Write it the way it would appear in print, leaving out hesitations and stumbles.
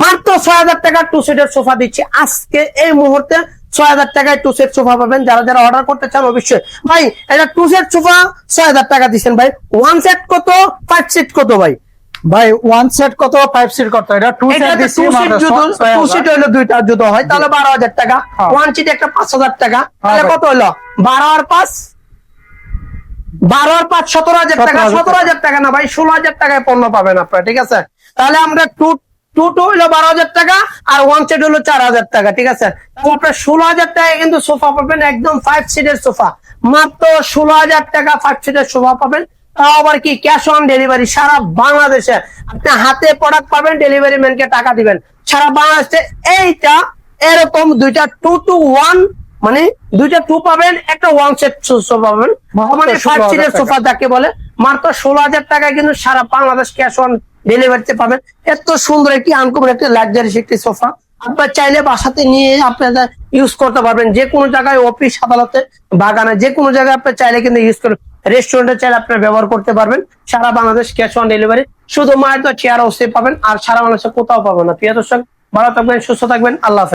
মাত্র ৬০০০ টাকা 2 সিটের সোফা দিচ্ছি আজকে এই মুহূর্তে। ৬০০০ টাকায় 2 সেট সোফা পাবেন। যারা যারা অর্ডার করতে চান অবশ্যই ভাই, এটা 2 সেট সোফা ৬০০০ টাকা দিচ্ছেন ভাই। 1 সেট কত, 5 সিট কত ভাই? ভাই 1 সেট কত, 5 সিট কত? এটা 2 সেট দিচ্ছি মাত্র 2 সিট হলো দুইটা যদি হয় তাহলে ১২,০০০ টাকা। 1 সিট একটা ৫,০০০ টাকা, তাহলে কত হলো? ১২ আর ৫ ১৭,০০০ টাকা। ১৭,০০০ টাকা না ভাই, ১৬,০০০ টাকায় পণ্য পাবেন আপনারা, ঠিক আছে? তাহলে আমরা টু হলো ১২,০০০ টাকা আর 1 সেট হলো ৪,০০০ টাকা, ঠিক আছে? আপনার ১৬,০০০ টাকায় কিন্তু সোফা পাবেন, একদম 5 সিটের সোফা। মাত্র ১৬,০০০ টাকা 5 সিটের সোফা পাবেন। তাও আবার কি ক্যাশ অন ডেলিভারি সারা বাংলাদেশে। আপনি হাতে প্রোডাক্ট পাবেন, ডেলিভারি ম্যানকে টাকা দিবেন সারা বাংলাদেশে। এইটা এরকম দুইটা 2 to 1 মানে দুইটা 2 পাবেন, একটা 1 সেট সোফা পাবেন, মানে 5 সিটের সোফা যাকে বলে। মাত্র ১৬,০০০ টাকায় কিন্তু সারা বাংলাদেশ ক্যাশ অন ডেলিভারিতে পাবেন। এত সুন্দর একটি আনকমন একটি লাক্সারিয়াস একটি সোফা আপনার চাইলে বাসাতে নিয়ে আপনারা ইউজ করতে পারবেন। যে কোনো জায়গায়, অফিস আদালতে, বাগানে, যে কোনো জায়গায় আপনি চাইলে কিন্তু ইউজ করবেন। রেস্টুরেন্টে চাইলে আপনারা ব্যবহার করতে পারবেন। সারা বাংলাদেশ ক্যাশ অন ডেলিভারি। শুধু মায়ের তো চেয়ার হাউসে পাবেন, আর সারা বাংলাদেশে কোথাও পাবেন না। প্রিয় দর্শক, ভালো থাকবেন, সুস্থ থাকবেন, আল্লাহ হাফেজ।